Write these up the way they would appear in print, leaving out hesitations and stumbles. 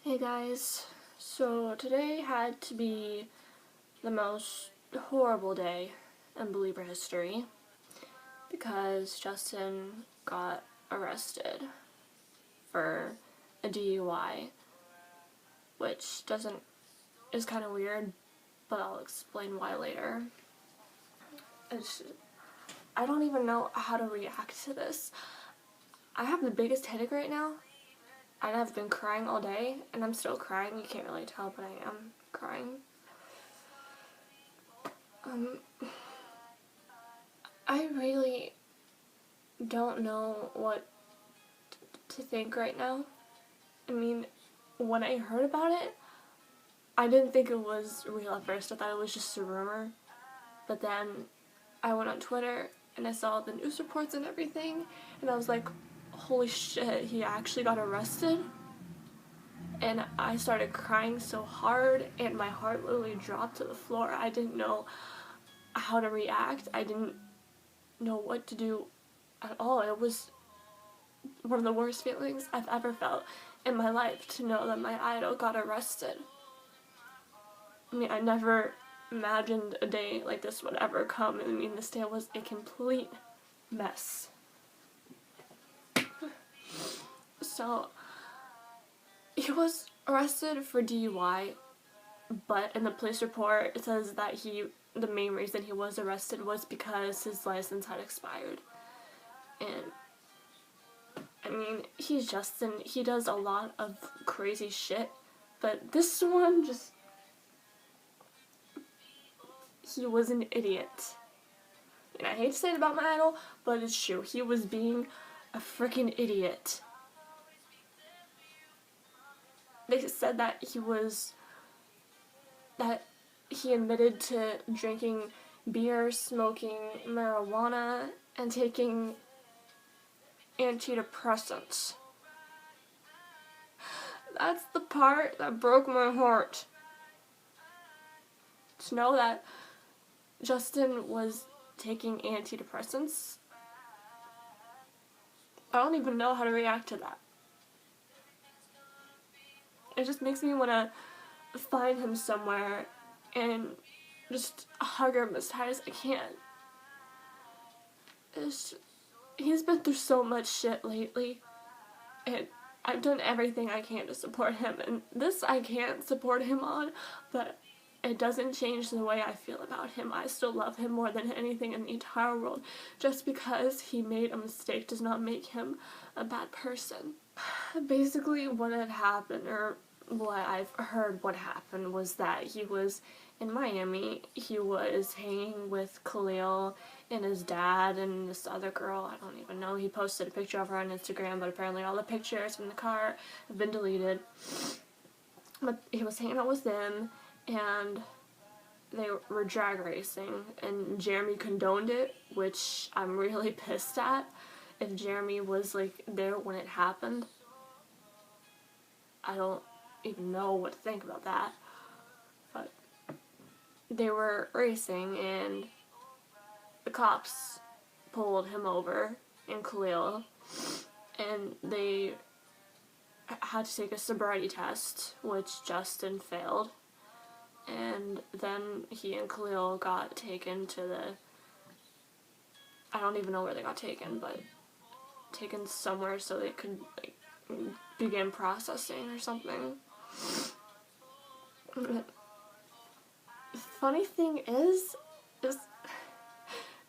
Hey guys, so today had to be the most horrible day in Belieber history because Justin got arrested for a DUI, which is kind of weird, but I'll explain why later. I don't even know how to react to this. I have the biggest headache right now. I've been crying all day, and I'm still crying. You can't really tell, but I am crying. I really don't know what to think right now. I mean, when I heard about it, I didn't think it was real at first. I thought it was just a rumor. But then I went on Twitter and I saw the news reports and everything, and I was like, holy shit, he actually got arrested? And I started crying so hard, and my heart literally dropped to the floor. I didn't know how to react. I didn't know what to do at all. It was one of the worst feelings I've ever felt in my life to know that my idol got arrested. I mean, I never imagined a day like this would ever come. I mean, this day was a complete mess. So, he was arrested for DUI, but in the police report it says that the main reason he was arrested was because his license had expired. And I mean, he's Justin. He does a lot of crazy shit, but this one he was an idiot. And I hate to say it about my idol, but it's true. He was being a freaking idiot. They said that he admitted to drinking beer, smoking marijuana, and taking antidepressants. That's the part that broke my heart. To know that Justin was taking antidepressants, I don't even know how to react to that. It just makes me want to find him somewhere and just hug him as tight as I can. He's been through so much shit lately, and I've done everything I can to support him, and this I can't support him on, but it doesn't change the way I feel about him. I still love him more than anything in the entire world. Just because he made a mistake does not make him a bad person. Basically, what had happened, or what I've heard what happened, was that he was in Miami. He was hanging with Khalil and his dad and this other girl. I don't even know. He posted a picture of her on Instagram, but apparently all the pictures from the car have been deleted. But he was hanging out with them, and they were drag racing, and Jeremy condoned it, which I'm really pissed at. If Jeremy was like there when it happened, I don't even know what to think about that. But they were racing, and the cops pulled him over in Khalil, and they had to take a sobriety test, which Justin failed. And then he and Khalil got taken to I don't even know where they got taken, but taken somewhere so they could begin processing or something. The funny thing is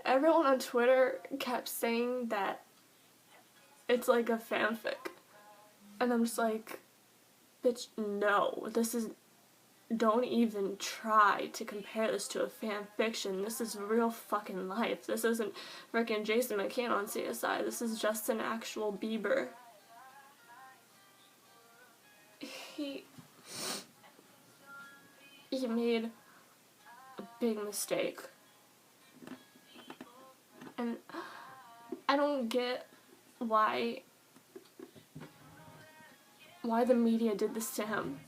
everyone on Twitter kept saying that it's like a fanfic. And I'm just like, bitch, no, don't even try to compare this to a fan fiction. This is real fucking life. This isn't frickin' Jason McCann on CSI. This is just an actual Belieber. He made a big mistake. And I don't get why the media did this to him.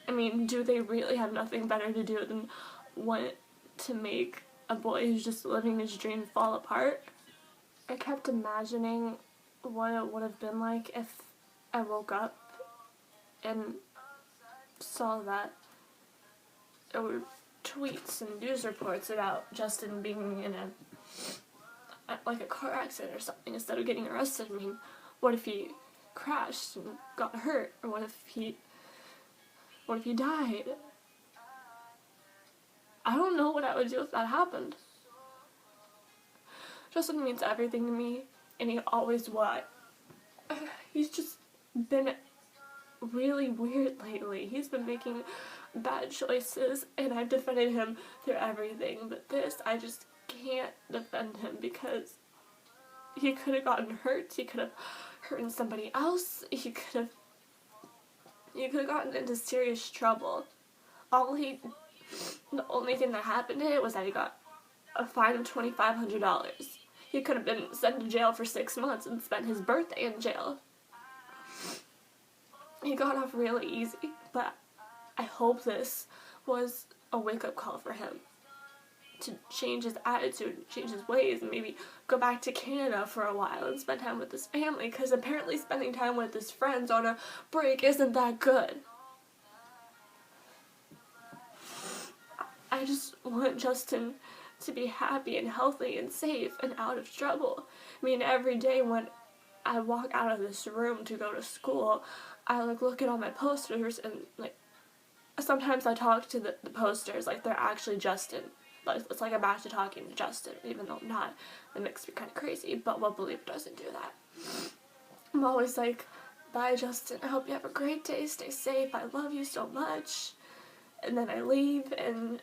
I mean, do they really have nothing better to do than want to make a boy who's just living his dream fall apart? I kept imagining what it would have been like if I woke up and saw that there were tweets and news reports about Justin being in a car accident or something instead of getting arrested. I mean, what if he crashed and got hurt, or what if he died? I don't know what I would do if that happened. Justin means everything to me, and he always would. He's just been really weird lately. He's been making bad choices, and I've defended him through everything, but this, I just can't defend him because he could have gotten hurt. He could have hurt somebody else. He could have gotten into serious trouble. The only thing that happened to it was that he got a fine of $2,500. He could have been sent to jail for 6 months and spent his birthday in jail. He got off really easy, but I hope this was a wake-up call for him to change his attitude, change his ways, and maybe go back to Canada for a while and spend time with his family, because apparently spending time with his friends on a break isn't that good. I just want Justin to be happy and healthy and safe and out of trouble. I mean, every day when I walk out of this room to go to school, I look at all my posters, and sometimes I talk to the posters like they're actually Justin. But it's like I'm actually talking to Justin, even though I'm not. It makes me kind of crazy, but Belieber doesn't do that. I'm always like, bye Justin, I hope you have a great day, stay safe, I love you so much. And then I leave, and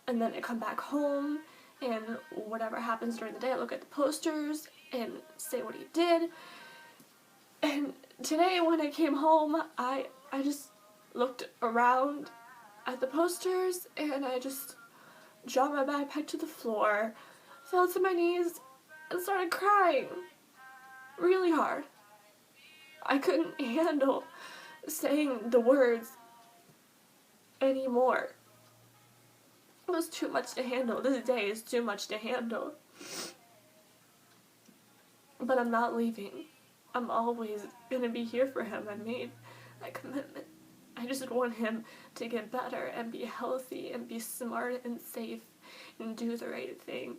then I come back home, and whatever happens during the day, I look at the posters and say what he did. And today when I came home, I just looked around at the posters, and I just dropped my backpack to the floor, fell to my knees, and started crying really hard. I couldn't handle saying the words anymore. It was too much to handle. This day is too much to handle. But I'm not leaving. I'm always gonna be here for him. I made that commitment. I just want him to get better and be healthy and be smart and safe and do the right thing.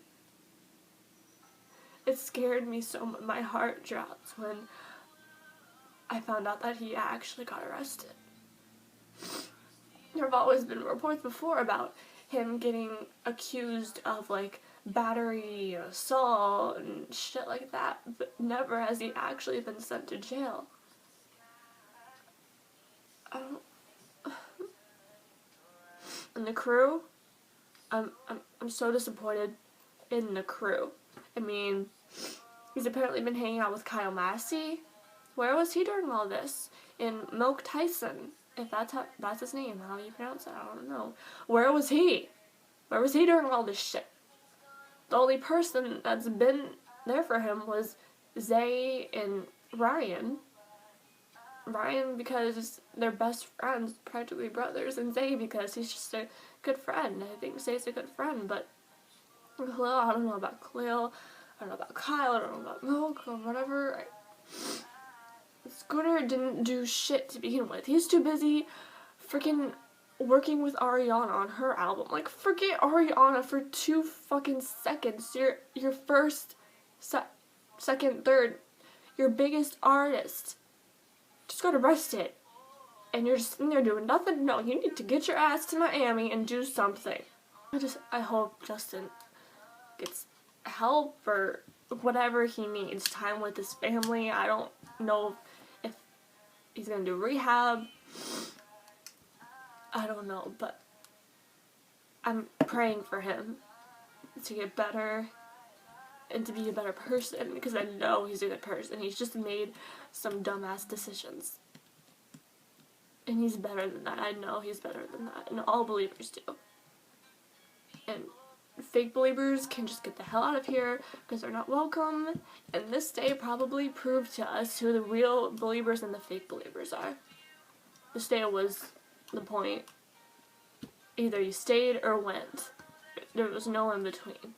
It scared me so much. My heart dropped when I found out that he actually got arrested. There have always been reports before about him getting accused of battery, assault, and shit like that, but never has he actually been sent to jail. And the crew, I'm so disappointed in the crew. I mean, he's apparently been hanging out with Kyle Massey. Where was he during all this? In Milk Tyson, if that's his name, how do you pronounce it? I don't know. Where was he? Where was he during all this shit? The only person that's been there for him was Zay and Ryan. Ryan because they're best friends, practically brothers, and Zay because he's just a good friend. I think Zay's a good friend, but Khalil, I don't know about Khalil, I don't know about Kyle, I don't know about Milk, or whatever. Scooter didn't do shit to begin with. He's too busy freaking working with Ariana on her album. Forget Ariana for 2 fucking seconds. Your first, second, third, your biggest artist just got arrested, and you're just sitting there doing nothing. No, you need to get your ass to Miami and do something. I hope Justin gets help or whatever he needs. Time with his family. I don't know if he's gonna do rehab. I don't know, but I'm praying for him to get better and to be a better person, because I know he's a good person. He's just made some dumbass decisions. And he's better than that. I know he's better than that. And all believers do. And fake believers can just get the hell out of here because they're not welcome. And this day probably proved to us who the real believers and the fake believers are. This day was the point. Either you stayed or went. There was no in between.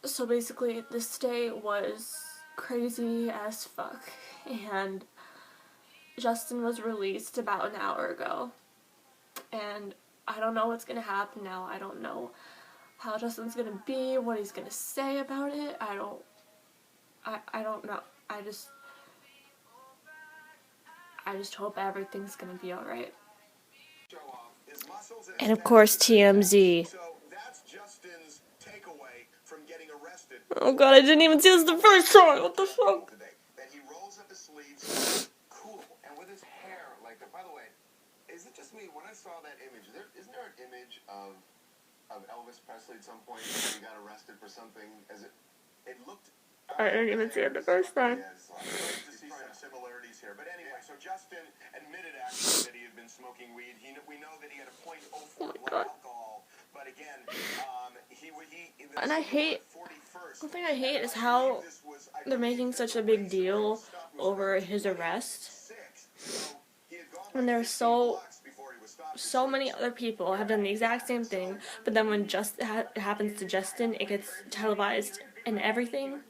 So basically, this day was crazy as fuck. And Justin was released about an hour ago. And I don't know what's gonna happen now. I don't know how Justin's gonna be, what he's gonna say about it. I don't know. I just hope everything's gonna be alright. And of course TMZ. Oh god, I didn't even see this the first time. What the fuck? By the way, is it just me when I saw that image? Isn't there an image of Elvis Presley at some point when he got arrested for something? It looked. I didn't even see it the first time. To see some similarities here, but anyway, so Justin admitted actually that he had been smoking weed. We know that he had a .04 blood alcohol, but again, and I hate. The thing I hate is how they're making such a big deal over his arrest. When there's so many other people have done the exact same thing, but then when it happens to Justin, it gets televised and everything.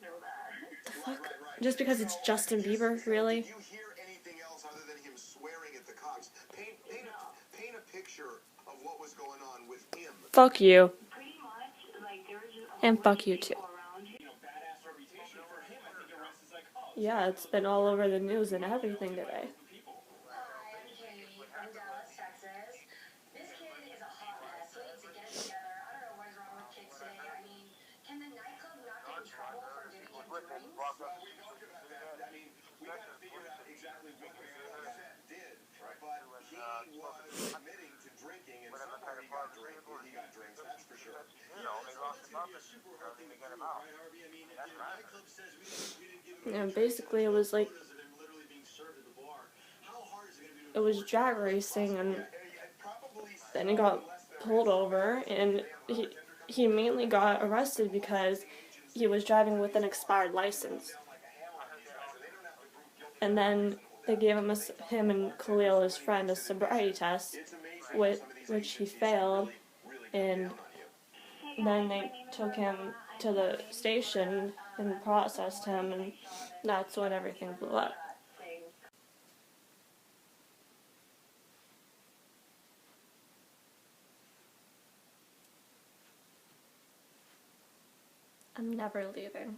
The fuck? Just because it's Justin Bieber, really? Did you hear anything else other than him swearing at the cops? Paint a picture of what was going on with him. Fuck you. And fuck you too. Yeah, it's been all over the news and everything today. We got to figure out exactly what the fuck that did, but he was admitting to drinking, and somewhere he got drinks, that's for sure. That's going to be a super hard thing to do, right, Harvey? I mean, nightclub says we didn't give him... Yeah, basically it was like... It was drag racing, and then he got pulled over, and he mainly got arrested because he was driving with an expired license. And then they gave him and Khalil, his friend, a sobriety test, which he failed, and then they took him to the station and processed him, and that's when everything blew up. I'm never leaving.